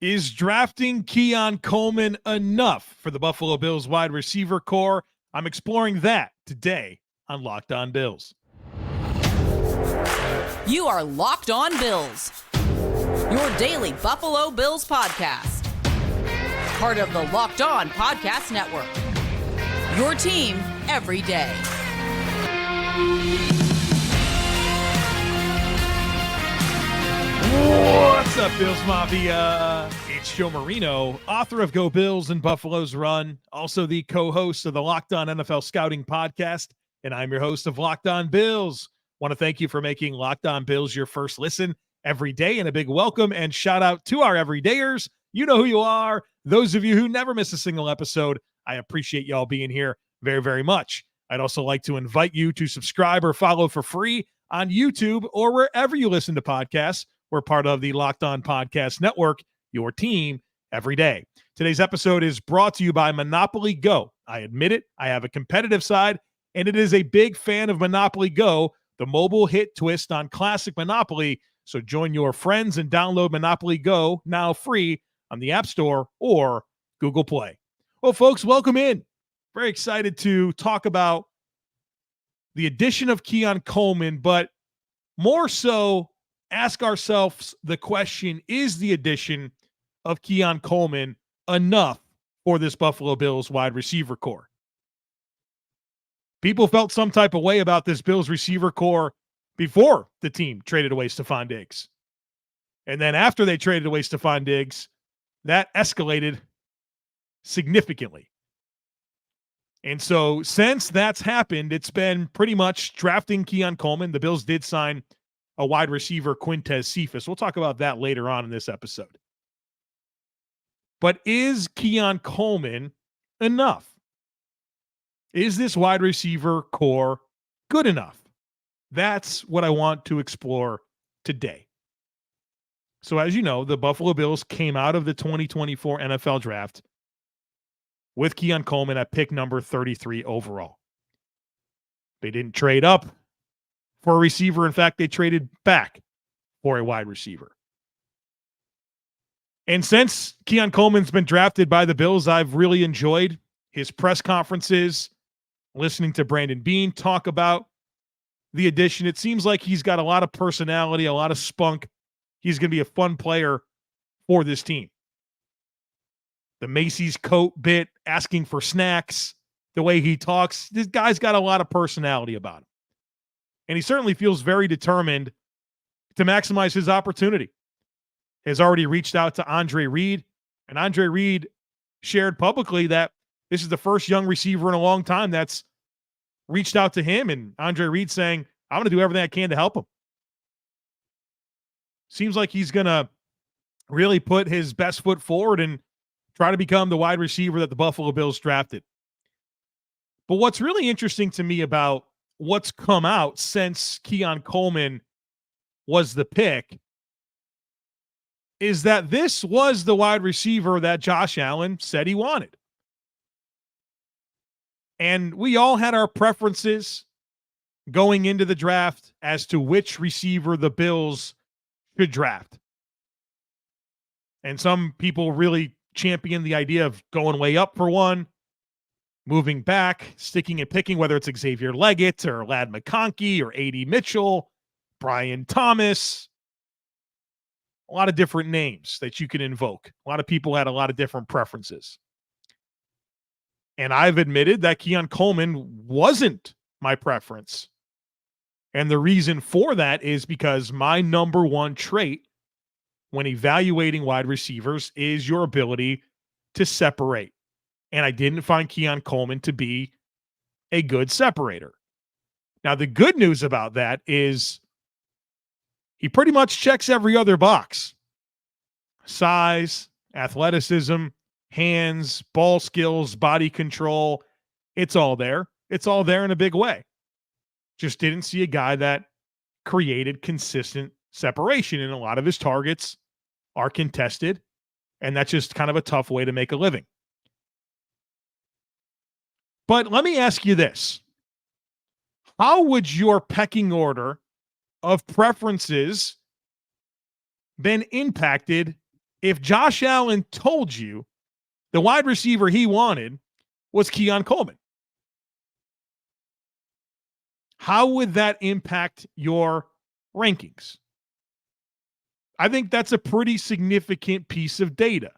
Is drafting Keon Coleman enough for the Buffalo Bills wide receiver core? I'm exploring that today on Locked On Bills. You are Locked On Bills, your daily Buffalo Bills podcast. Part of the Locked On Podcast Network, your team every day. What's up, Bills Mafia? It's Joe Marino, author of Go Bills and Buffalo's Run, also the co-host of the Locked On NFL Scouting Podcast, and I'm your host of Locked On Bills. Want to thank you for making Locked On Bills your first listen every day, and a big welcome and shout out to our everydayers. You know who you are. Those of you who never miss a single episode, I appreciate y'all being here very, very much. I'd also like to invite you to subscribe or follow for free on YouTube or wherever you listen to podcasts. We're part of the Locked On Podcast Network, your team every day. Today's episode is brought to you by Monopoly Go. I admit it, I have a competitive side, and it is a big fan of Monopoly Go, the mobile hit twist on classic Monopoly. So join your friends and download Monopoly Go, now free on the App Store or Google Play. Well, folks, welcome in. Very excited to talk about the addition of Keon Coleman, but more so, ask ourselves the question, is the addition of Keon Coleman enough for this Buffalo Bills wide receiver core? People felt some type of way about this Bills receiver core before the team traded away Stefon Diggs. And then after they traded away Stefon Diggs, that escalated significantly. And so since that's happened, it's been pretty much drafting Keon Coleman. The Bills did sign a wide receiver, Quintez Cephus. We'll talk about that later on in this episode. But is Keon Coleman enough? Is this wide receiver core good enough? That's what I want to explore today. So as you know, the Buffalo Bills came out of the 2024 NFL draft with Keon Coleman at pick number 33 overall. They didn't trade up for a receiver. In fact, they traded back for a wide receiver. And since Keon Coleman's been drafted by the Bills, I've really enjoyed his press conferences, listening to Brandon Beane talk about the addition. It seems like he's got a lot of personality, a lot of spunk. He's going to be a fun player for this team. The Macy's coat bit, asking for snacks, the way he talks, this guy's got a lot of personality about him. And he certainly feels very determined to maximize his opportunity. Has already reached out to Andre Reed, and Andre Reed shared publicly that this is the first young receiver in a long time that's reached out to him, and Andre Reed saying, I'm going to do everything I can to help him. Seems like he's going to really put his best foot forward and try to become the wide receiver that the Buffalo Bills drafted. But what's really interesting to me about what's come out since Keon Coleman was the pick is that this was the wide receiver that Josh Allen said he wanted. And we all had our preferences going into the draft as to which receiver the Bills should draft. And some people really champion the idea of going way up for one, moving back, sticking and picking, whether it's Xavier Leggett or Ladd McConkey or A.D. Mitchell, Brian Thomas. A lot of different names that you can invoke. A lot of people had a lot of different preferences. And I've admitted that Keon Coleman wasn't my preference. And the reason for that is because my number one trait when evaluating wide receivers is your ability to separate. And I didn't find Keon Coleman to be a good separator. Now, the good news about that is he pretty much checks every other box. Size, athleticism, hands, ball skills, body control. It's all there. It's all there in a big way. Just didn't see a guy that created consistent separation, and a lot of his targets are contested, and that's just kind of a tough way to make a living. But let me ask you this. How would your pecking order of preferences been impacted if Josh Allen told you the wide receiver he wanted was Keon Coleman, how would that impact your rankings? I think that's a pretty significant piece of data.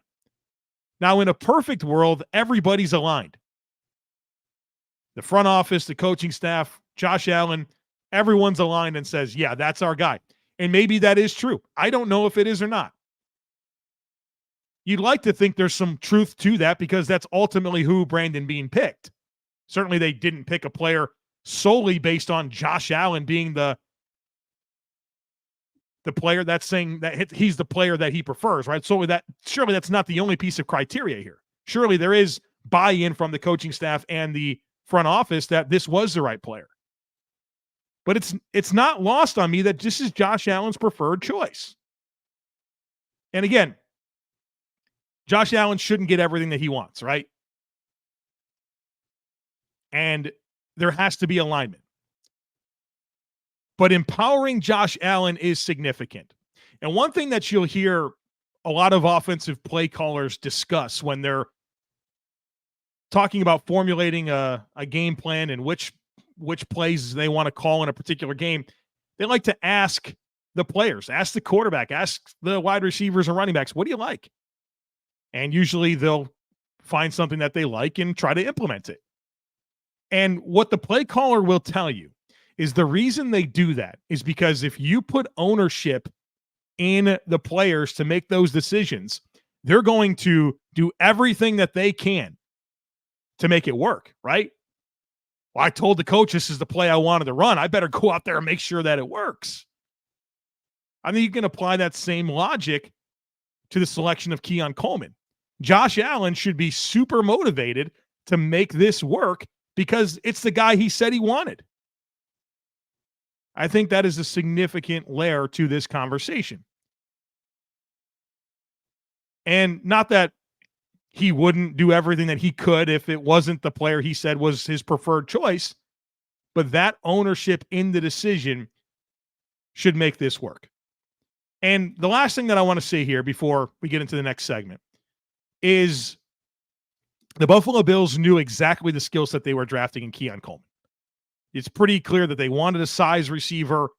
Now, in a perfect world, everybody's aligned. The front office, the coaching staff, Josh Allen, everyone's aligned and says, yeah, that's our guy. And maybe that is true. I don't know if it is or not. You'd like to think there's some truth to that because that's ultimately who Brandon Beane picked. Certainly they didn't pick a player solely based on Josh Allen being the player that's saying that he's the player that he prefers, right? So surely that's not the only piece of criteria here. Surely there is buy-in from the coaching staff and the front office that this was the right player. But it's not lost on me that this is Josh Allen's preferred choice. And again, Josh Allen shouldn't get everything that he wants, right? And there has to be alignment. But empowering Josh Allen is significant. And one thing that you'll hear a lot of offensive play callers discuss when they're talking about formulating a game plan and which plays they want to call in a particular game, they like to ask the players, ask the quarterback, ask the wide receivers and running backs, what do you like? And usually they'll find something that they like and try to implement it. And what the play caller will tell you is the reason they do that is because if you put ownership in the players to make those decisions, they're going to do everything that they can to make it work, right? Well, I told the coach this is the play I wanted to run. I better go out there and make sure that it works. I think you can apply that same logic to the selection of Keon Coleman. Josh Allen should be super motivated to make this work because it's the guy he said he wanted. I think that is a significant layer to this conversation. And not that he wouldn't do everything that he could if it wasn't the player he said was his preferred choice, but that ownership in the decision should make this work. And the last thing that I want to say here before we get into the next segment is the Buffalo Bills knew exactly the skill set they were drafting in Keon Coleman. It's pretty clear that they wanted a size receiver,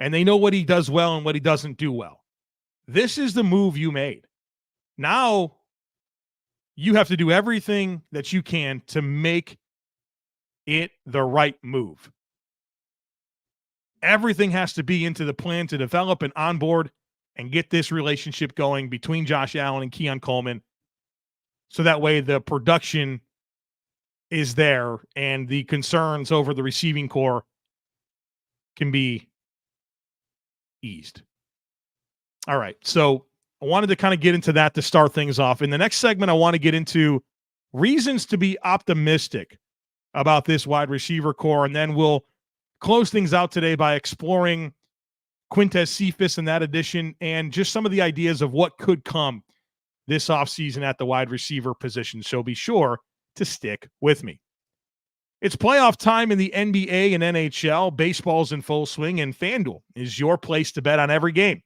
and they know what he does well and what he doesn't do well. This is the move you made. Now you have to do everything that you can to make it the right move. Everything has to be into the plan to develop and onboard and get this relationship going between Josh Allen and Keon Coleman, so that way the production is there and the concerns over the receiving core can be eased. All right, so I wanted to kind of get into that to start things off. In the next segment, I want to get into reasons to be optimistic about this wide receiver core, and then we'll close things out today by exploring Quintez Cephus in that edition and just some of the ideas of what could come this offseason at the wide receiver position. So be sure to stick with me. It's playoff time in the NBA and NHL. Baseball's in full swing, and FanDuel is your place to bet on every game.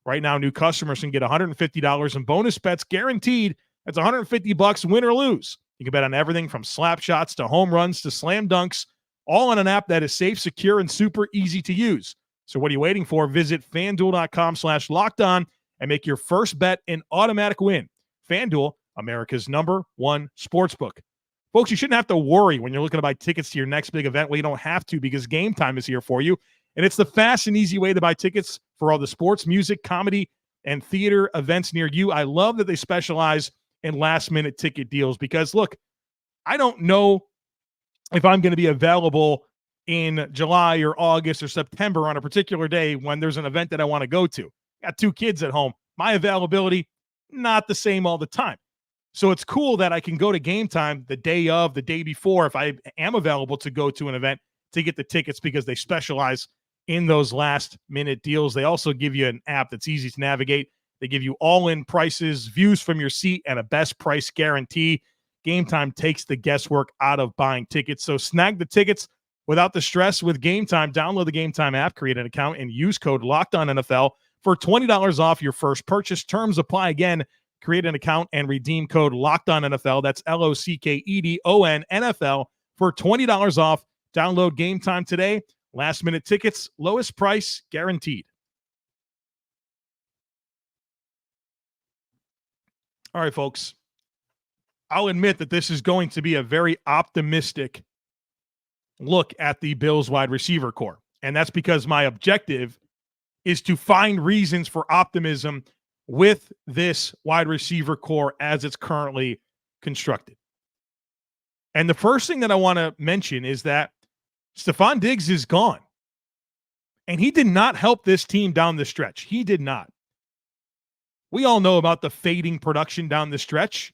Right now, new customers can get $150 in bonus bets guaranteed. That's $150 win or lose. You can bet on everything from slap shots to home runs to slam dunks, all on an app that is safe, secure, and super easy to use. So what are you waiting for? Visit FanDuel.com/lockedon and make your first bet an automatic win. FanDuel, America's #1 sportsbook. Folks, you shouldn't have to worry when you're looking to buy tickets to your next big event. Well, you don't have to because Game Time is here for you. And it's the fast and easy way to buy tickets for all the sports, music, comedy, and theater events near you. I love that they specialize in last-minute ticket deals because, look, I don't know if I'm going to be available in July or August or September on a particular day when there's an event that I want to go to. Got 2 kids at home. My availability, not the same all the time. So it's cool that I can go to Game Time the day of, the day before, if I am available to go to an event to get the tickets because they specialize in those last-minute deals. They also give you an app that's easy to navigate. They give you all-in prices, views from your seat, and a best price guarantee. Game Time takes the guesswork out of buying tickets. So snag the tickets without the stress with Game Time. Download the Game Time app, create an account, and use code LOCKEDONNFL for $20 off your first purchase. Terms apply. Again, create an account and redeem code LOCKEDONNFL. That's LOCKEDON NFL for $20 off. Download Game Time today. Last minute tickets, lowest price guaranteed. All right, folks. I'll admit that this is going to be a very optimistic look at the Bills wide receiver core. And that's because my objective is to find reasons for optimism with this wide receiver core as it's currently constructed. And the first thing that I want to mention is that Stefon Diggs is gone. And he did not help this team down the stretch. He did not. We all know about the fading production down the stretch.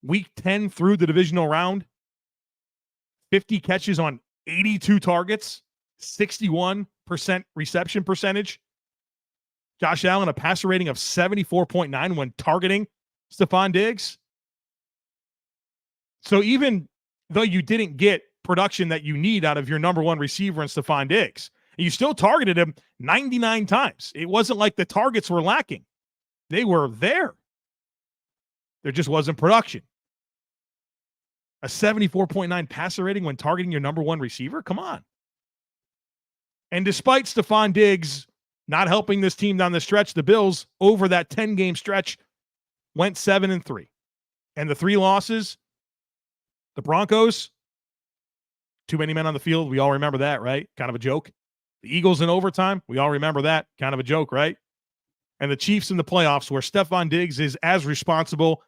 Week 10 through the divisional round, 50 catches on 82 targets, 61% reception percentage. Josh Allen, a passer rating of 74.9 when targeting Stefon Diggs. So even though you didn't get production that you need out of your number one receiver in Stefon Diggs, you still targeted him 99 times. It wasn't like the targets were lacking. They were there. There just wasn't production. A 74.9 passer rating when targeting your number one receiver? Come on. And despite Stefon Diggs not helping this team down the stretch, the Bills, over that 10-game stretch, went 7-3. And the 3 losses, the Broncos, too many men on the field. We all remember that, right? Kind of a joke. The Eagles in overtime, we all remember that. Kind of a joke, right? And the Chiefs in the playoffs, where Stefon Diggs is as responsible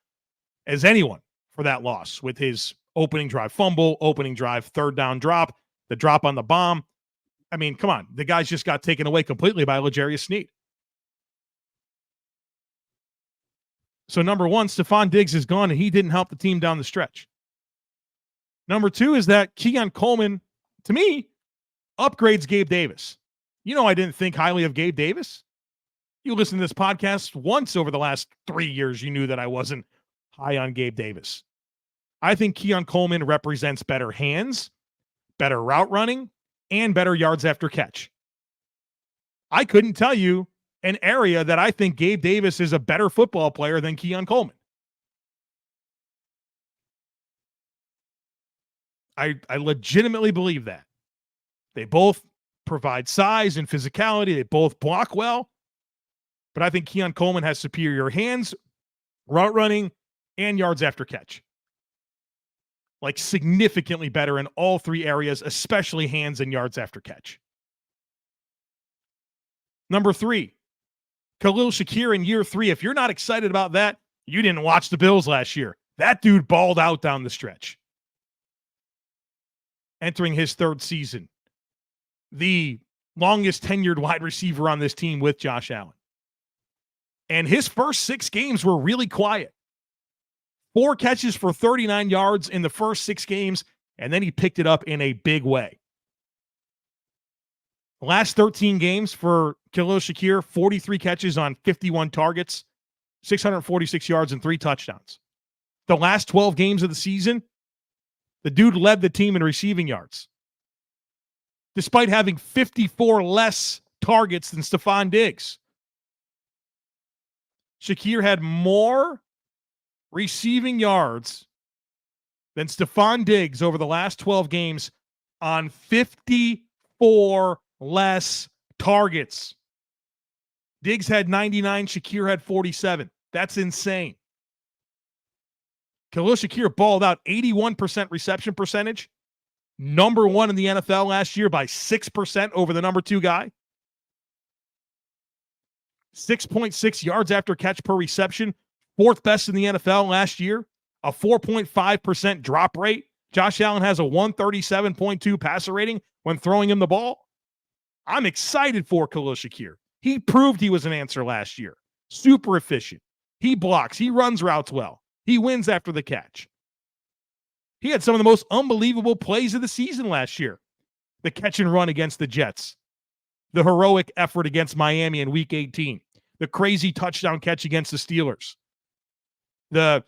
as anyone for that loss, with his opening drive fumble, opening drive third down drop, the drop on the bomb. I mean, come on. The guys just got taken away completely by L'Jarius Sneed. So number one, Stefon Diggs is gone, and he didn't help the team down the stretch. Number two is that Keon Coleman, to me, upgrades Gabe Davis. You know I didn't think highly of Gabe Davis. You listen to this podcast once over the last 3 years, you knew that I wasn't high on Gabe Davis. I think Keon Coleman represents better hands, better route running, and better yards after catch. I couldn't tell you an area that I think Gabe Davis is a better football player than Keon Coleman. I legitimately believe that. They both provide size and physicality. They both block well. But I think Keon Coleman has superior hands, route running, and yards after catch. Like significantly better in all 3 areas, especially hands and yards after catch. Number 3, Khalil Shakir in year 3. If you're not excited about that, you didn't watch the Bills last year. That dude balled out down the stretch. Entering his 3rd season. The longest tenured wide receiver on this team with Josh Allen. And his first 6 games were really quiet. 4 catches for 39 yards in the first 6 games, and then he picked it up in a big way. The last 13 games for Khalil Shakir, 43 catches on 51 targets, 646 yards, and 3 touchdowns. The last 12 games of the season, the dude led the team in receiving yards, despite having 54 less targets than Stefon Diggs. Shakir had more receiving yards than Stefon Diggs over the last 12 games on 54 less targets. Diggs had 99, Shakir had 47. That's insane. Khalil Shakir balled out 81% reception percentage, number 1 in the NFL last year by 6% over the number 2 guy. 6.6 yards after catch per reception, 4th best in the NFL last year, a 4.5% drop rate. Josh Allen has a 137.2 passer rating when throwing him the ball. I'm excited for Khalil Shakir. He proved he was an answer last year. Super efficient. He blocks. He runs routes well. He wins after the catch. He had some of the most unbelievable plays of the season last year. The catch and run against the Jets. The heroic effort against Miami in Week 18. The crazy touchdown catch against the Steelers. The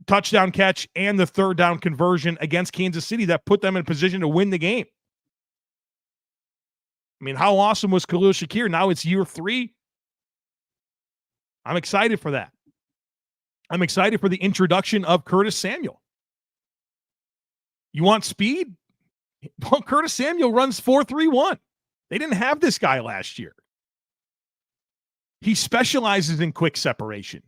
touchdown catch and the 3rd down conversion against Kansas City that put them in position to win the game. I mean, how awesome was Khalil Shakir? Now it's year 3. I'm excited for that. I'm excited for the introduction of Curtis Samuel. You want speed? Well, Curtis Samuel runs 4.31. They didn't have this guy last year. He specializes in quick separation.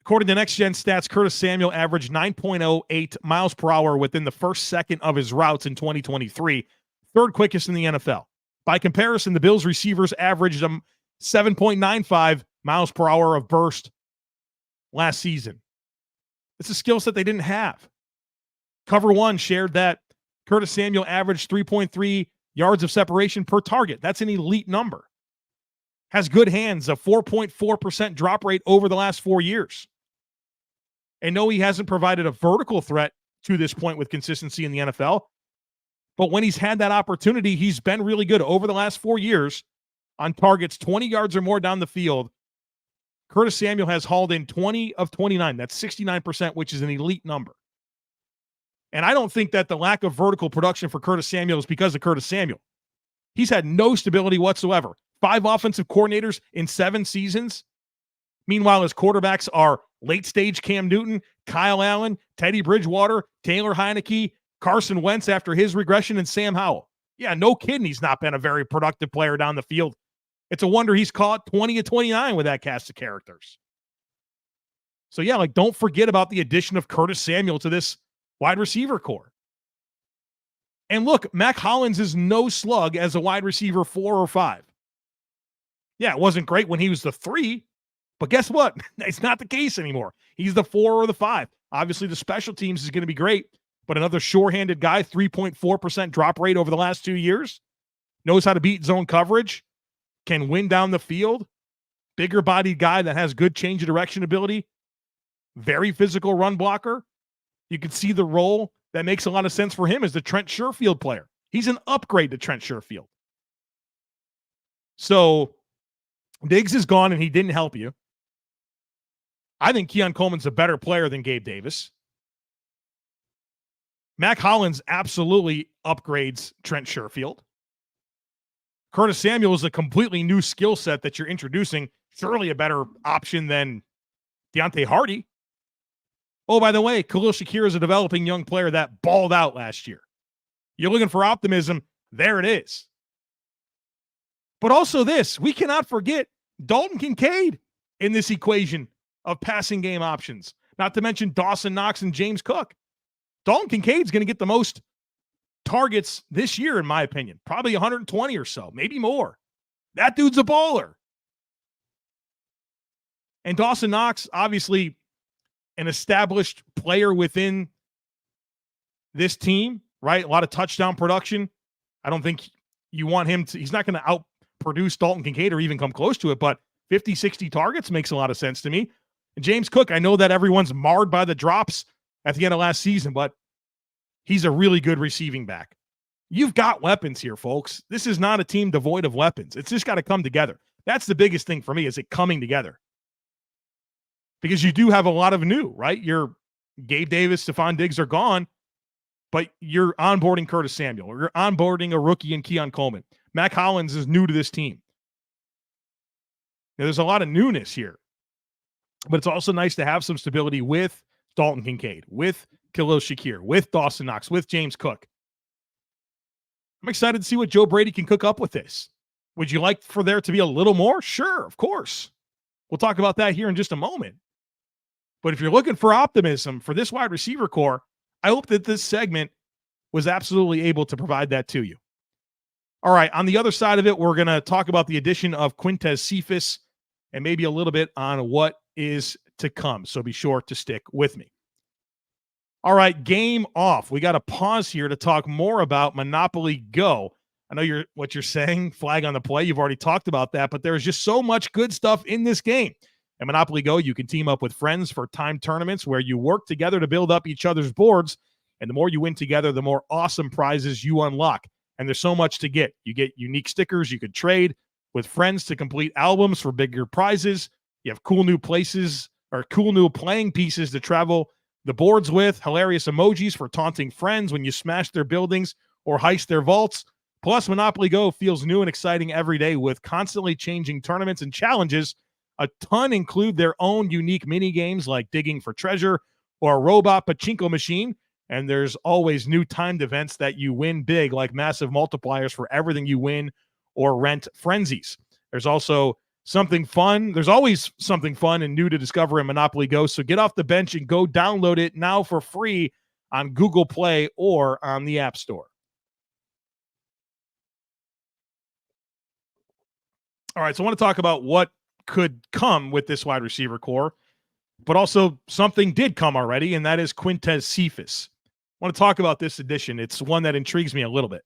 According to Next Gen Stats, Curtis Samuel averaged 9.08 miles per hour within the first second of his routes in 2023, third quickest in the NFL. By comparison, the Bills receivers averaged 7.95 miles per hour of burst last season. It's a skill set they didn't have. Cover One shared that Curtis Samuel averaged 3.3 yards of separation per target. That's an elite number. Has good hands, a 4.4% drop rate over the last 4 years. And no, he hasn't provided a vertical threat to this point with consistency in the NFL. But when he's had that opportunity, he's been really good over the last 4 years on targets 20 yards or more down the field. Curtis Samuel has hauled in 20 of 29. That's 69%, which is an elite number. And I don't think that the lack of vertical production for Curtis Samuel is because of Curtis Samuel. He's had no stability whatsoever. 5 offensive coordinators in 7 seasons. Meanwhile, his quarterbacks are late-stage Cam Newton, Kyle Allen, Teddy Bridgewater, Taylor Heineke, Carson Wentz after his regression, and Sam Howell. Yeah, no kidding he's not been a very productive player down the field. It's a wonder he's caught 20 of 29 with that cast of characters. So yeah, don't forget about the addition of Curtis Samuel to this wide receiver core. And look, Mack Hollins is no slug as a wide receiver 4 or 5. Yeah, it wasn't great when he was the 3, but guess what? It's not the case anymore. He's the 4 or the 5. Obviously, the special teams is going to be great, but another sure-handed guy, 3.4% drop rate over the last 2 years, knows how to beat zone coverage, can win down the field, bigger-bodied guy that has good change of direction ability, very physical run blocker. You can see the role that makes a lot of sense for him as the Trent Sherfield player. He's an upgrade to Trent Sherfield. So Diggs is gone and he didn't help you. I think Keon Coleman's a better player than Gabe Davis. Mack Hollins absolutely upgrades Trent Sherfield. Curtis Samuel is a completely new skill set that you're introducing. Surely a better option than Deontay Hardy. Oh, by the way, Khalil Shakir is a developing young player that balled out last year. You're looking for optimism. There it is. But also this, we cannot forget Dalton Kincaid in this equation of passing game options. Not to mention Dawson Knox and James Cook. Dalton Kincaid's going to get the most targets this year, in my opinion. Probably 120 or so, maybe more. That dude's a baller. And Dawson Knox, obviously an established player within this team, right? A lot of touchdown production. I don't think you want him to, he's not going to outproduce Dalton Kincaid or even come close to it, but 50, 60 targets makes a lot of sense to me. And James Cook, I know that everyone's marred by the drops at the end of last season, but he's a really good receiving back. You've got weapons here, folks. This is not a team devoid of weapons. It's just got to come together. That's the biggest thing for me, is it coming together. Because you do have a lot of new, right? Your Gabe Davis, Stefon Diggs are gone, but you're onboarding Curtis Samuel, or you're onboarding a rookie in Keon Coleman. Mack Hollins is new to this team. Now, there's a lot of newness here, but it's also nice to have some stability with Dalton Kincaid, with Khalil Shakir, with Dawson Knox, with James Cook. I'm excited to see what Joe Brady can cook up with this. Would you like for there to be a little more? Sure, of course. We'll talk about that here in just a moment. But if you're looking for optimism for this wide receiver core, I hope that this segment was absolutely able to provide that to you. All right, on the other side of it, we're going to talk about the addition of Quintez Cephus and maybe a little bit on what is to come. So be sure to stick with me. All right, game off. We got to pause here to talk more about Monopoly Go. I know what you're saying, flag on the play. You've already talked about that, but there's just so much good stuff in this game. At Monopoly Go, you can team up with friends for timed tournaments where you work together to build up each other's boards, and the more you win together, the more awesome prizes you unlock. And there's so much to get. You get unique stickers you could trade with friends to complete albums for bigger prizes. You have cool new places or cool new playing pieces to travel the boards with, hilarious emojis for taunting friends when you smash their buildings or heist their vaults. Plus, Monopoly Go feels new and exciting every day with constantly changing tournaments and challenges. A ton include their own unique mini games like digging for treasure or a robot pachinko machine. And there's always new timed events that you win big, like massive multipliers for everything you win or rent frenzies. There's also something fun. There's always something fun and new to discover in Monopoly Go. So get off the bench and go download it now for free on Google Play or on the App Store. All right, so I want to talk about what could come with this wide receiver core, but also something did come already, and that is Quintez Cephus. I want to talk about this addition. It's one that intrigues me a little bit.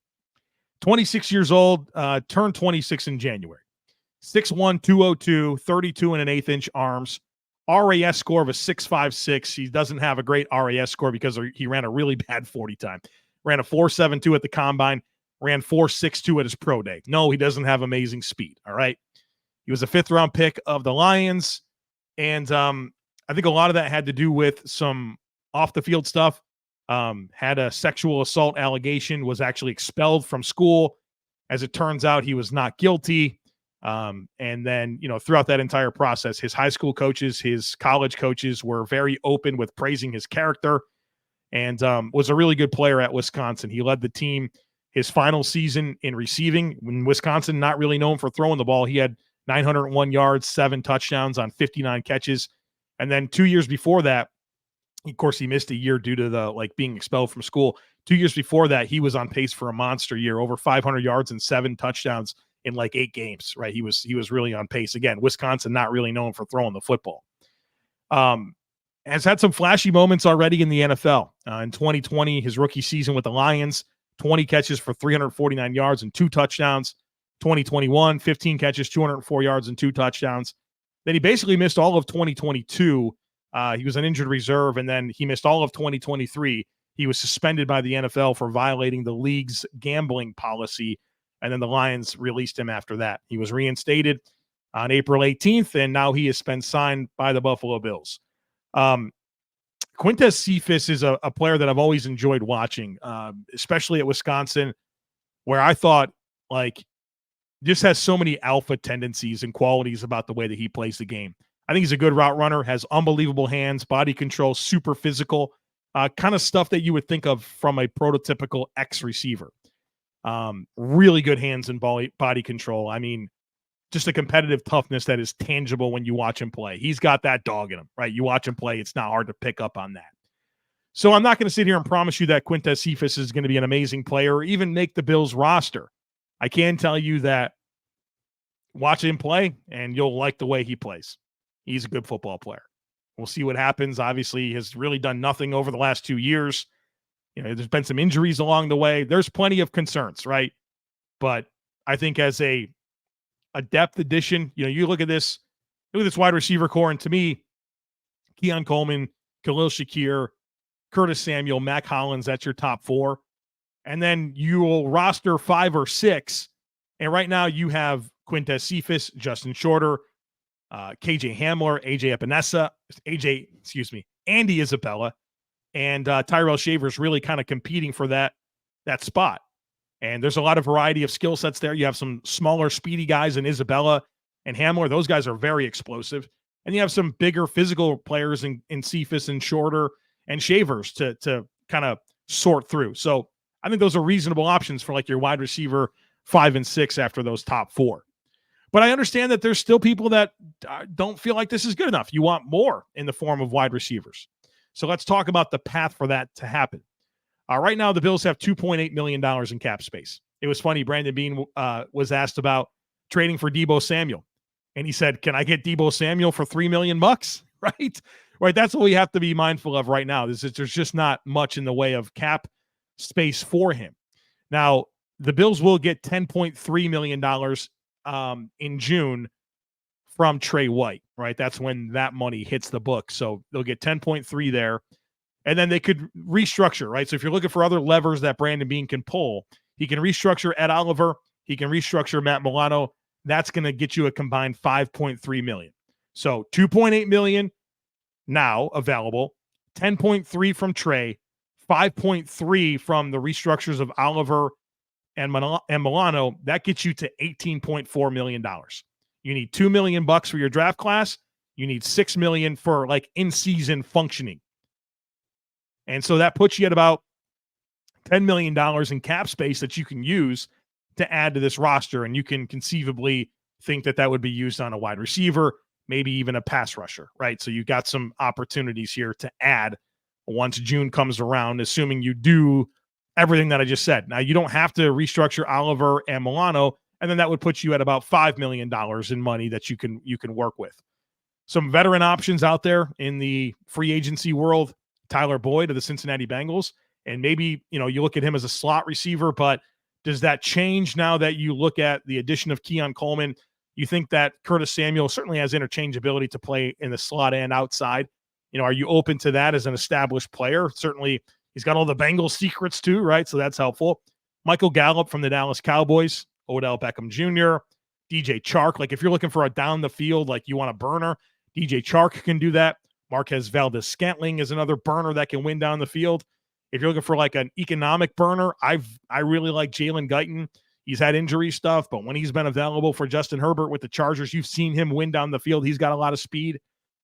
26 years old, turned 26 in January. 6'1", 202, 32 and an eighth inch arms. RAS score of a 6.56. He doesn't have a great RAS score because he ran a really bad 40 time. Ran a 4.72 at the combine. Ran 4.62 at his pro day. No, he doesn't have amazing speed. All right. He was a 5th-round pick of the Lions. And I think a lot of that had to do with some off-the-field stuff. Had a sexual assault allegation, was actually expelled from school. As it turns out, he was not guilty. And then, throughout that entire process, his high school coaches, his college coaches were very open with praising his character and was a really good player at Wisconsin. He led the team his final season in receiving. When Wisconsin, not really known for throwing the ball, he had 901 yards, 7 touchdowns on 59 catches. And then 2 years before that, of course, he missed a year due to the being expelled from school. 2 years before that, he was on pace for a monster year, over 500 yards and 7 touchdowns in 8 games, right? He was really on pace. Again, Wisconsin, not really known for throwing the football. Has had some flashy moments already in the NFL. In 2020, his rookie season with the Lions, 20 catches for 349 yards and 2 touchdowns. 2021, 15 catches, 204 yards and 2 touchdowns. Then he basically missed all of 2022. He was an injured reserve, and then he missed all of 2023. He was suspended by the NFL for violating the league's gambling policy, and then the Lions released him after that. He was reinstated on April 18th, and now he has been signed by the Buffalo Bills. Quintez Cephus is a player that I've always enjoyed watching, especially at Wisconsin, where I thought, just has so many alpha tendencies and qualities about the way that he plays the game. I think he's a good route runner, has unbelievable hands, body control, super physical, kind of stuff that you would think of from a prototypical X receiver. Really good hands and body control. I mean, just a competitive toughness that is tangible when you watch him play. He's got that dog in him, right? You watch him play, it's not hard to pick up on that. So I'm not going to sit here and promise you that Quintez Cephus is going to be an amazing player or even make the Bills roster. I can tell you that watch him play and you'll like the way he plays. He's a good football player. We'll see what happens. Obviously, he has really done nothing over the last 2 years. There's been some injuries along the way. There's plenty of concerns, right? But I think as a depth addition, you look at this wide receiver core, and to me, Keon Coleman, Khalil Shakir, Curtis Samuel, Mack Hollins, that's your top 4. And then you will roster 5 or 6. And right now you have Quintez Cephus, Justin Shorter, KJ Hamler, Andy Isabella, and Tyrell Shavers really kind of competing for that spot. And there's a lot of variety of skill sets there. You have some smaller, speedy guys in Isabella and Hamler. Those guys are very explosive. And you have some bigger physical players in Cephus and Shorter and Shavers to kind of sort through. So I think those are reasonable options for your wide receiver 5 and 6 after those top 4. But I understand that there's still people that don't feel like this is good enough. You want more in the form of wide receivers. So let's talk about the path for that to happen. Right now, the Bills have $2.8 million in cap space. It was funny. Brandon Beane was asked about trading for Deebo Samuel. And he said, can I get Deebo Samuel for $3 million bucks? Right? That's what we have to be mindful of right now. There's just not much in the way of cap space for him. Now, the Bills will get $10.3 million in June from Trey White, right? That's when that money hits the book. So they'll get 10.3 there. And then they could restructure, right? So if you're looking for other levers that Brandon Beane can pull, he can restructure Ed Oliver. He can restructure Matt Milano. That's going to get you a combined $5.3 million. So $2.8 million now available, 10.3 from Trey, 5.3 from the restructures of Oliver and Milano, that gets you to $18.4 million. You need $2 million for your draft class. You need $6 million for like in-season functioning. And so that puts you at about $10 million in cap space that you can use to add to this roster. And you can conceivably think that would be used on a wide receiver, maybe even a pass rusher, right? So you've got some opportunities here to add once June comes around, assuming you do everything that I just said. Now, you don't have to restructure Oliver and Milano, and then that would put you at about $5 million in money that you can work with. Some veteran options out there in the free agency world, Tyler Boyd of the Cincinnati Bengals, and maybe, you look at him as a slot receiver, but does that change now that you look at the addition of Keon Coleman? You think that Curtis Samuel certainly has interchangeability to play in the slot and outside. Are you open to that as an established player? Certainly, he's got all the Bengals secrets too, right? So that's helpful. Michael Gallop from the Dallas Cowboys, Odell Beckham Jr., DJ Chark. Like if you're looking for a down the field, like you want a burner, DJ Chark can do that. Marquez Valdez-Scantling is another burner that can win down the field. If you're looking for like an economic burner, I really like Jalen Guyton. He's had injury stuff, but when he's been available for Justin Herbert with the Chargers, you've seen him win down the field. He's got a lot of speed.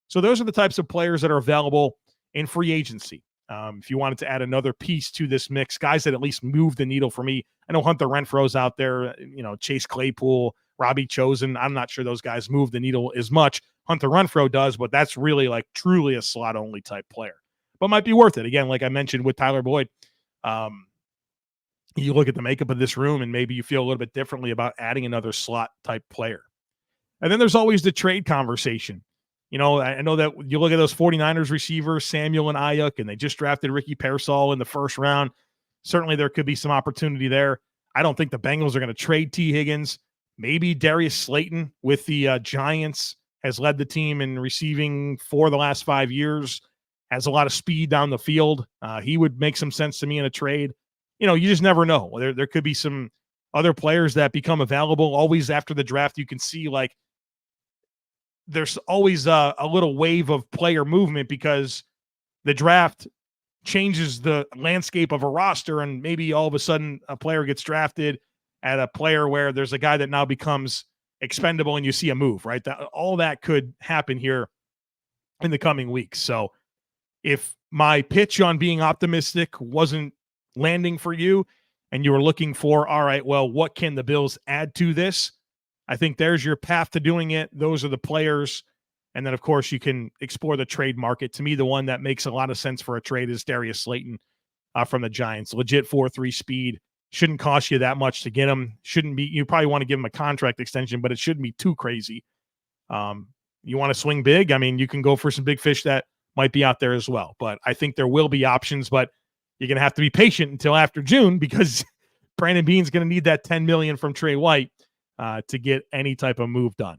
So those are the types of players that are available in free agency. If you wanted to add another piece to this mix, guys that at least move the needle for me. I know Hunter Renfrow's out there, Chase Claypool, Robbie Chosen. I'm not sure those guys move the needle as much. Hunter Renfrow does, but that's really like truly a slot only type player, but might be worth it. Again, like I mentioned with Tyler Boyd, you look at the makeup of this room and maybe you feel a little bit differently about adding another slot type player. And then there's always the trade conversation. I know that you look at those 49ers receivers, Samuel and Ayuk, and they just drafted Ricky Pearsall in the first round. Certainly there could be some opportunity there. I don't think the Bengals are going to trade T. Higgins. Maybe Darius Slayton with the Giants has led the team in receiving for the last 5 years, has a lot of speed down the field. He would make some sense to me in a trade. You just never know. There could be some other players that become available. Always after the draft, you can see like there's always a little wave of player movement because the draft changes the landscape of a roster, and maybe all of a sudden a player gets drafted at a player where there's a guy that now becomes expendable and you see a move, right? All that could happen here in the coming weeks. So if my pitch on being optimistic wasn't landing for you and you were looking for, all right, well, what can the Bills add to this? I think there's your path to doing it. Those are the players. And then, of course, you can explore the trade market. To me, the one that makes a lot of sense for a trade is Darius Slayton from the Giants. Legit 4.3 speed. Shouldn't cost you that much to get him. Shouldn't be. You probably want to give him a contract extension, but it shouldn't be too crazy. You want to swing big? I mean, you can go for some big fish that might be out there as well. But I think there will be options, but you're going to have to be patient until after June because Brandon Beane's going to need that $10 million from Trey White to get any type of move done.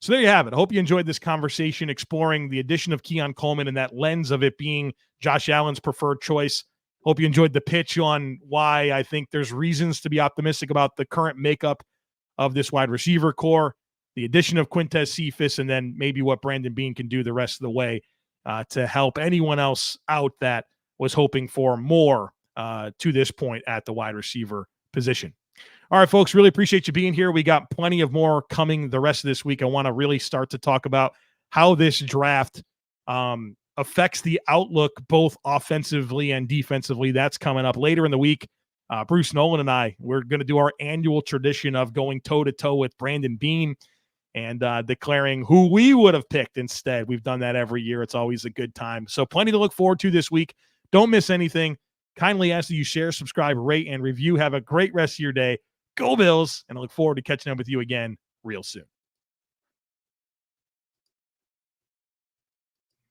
So there you have it. I hope you enjoyed this conversation exploring the addition of Keon Coleman and that lens of it being Josh Allen's preferred choice. Hope you enjoyed the pitch on why I think there's reasons to be optimistic about the current makeup of this wide receiver core, the addition of Quintez Cephus, and then maybe what Brandon Beane can do the rest of the way to help anyone else out that was hoping for more to this point at the wide receiver position. All right, folks, really appreciate you being here. We got plenty of more coming the rest of this week. I want to really start to talk about how this draft affects the outlook both offensively and defensively. That's coming up later in the week. Bruce Nolan and I, we're going to do our annual tradition of going toe-to-toe with Brandon Beane and declaring who we would have picked instead. We've done that every year. It's always a good time. So plenty to look forward to this week. Don't miss anything. Kindly ask that you share, subscribe, rate, and review. Have a great rest of your day. Go Bills, and I look forward to catching up with you again real soon.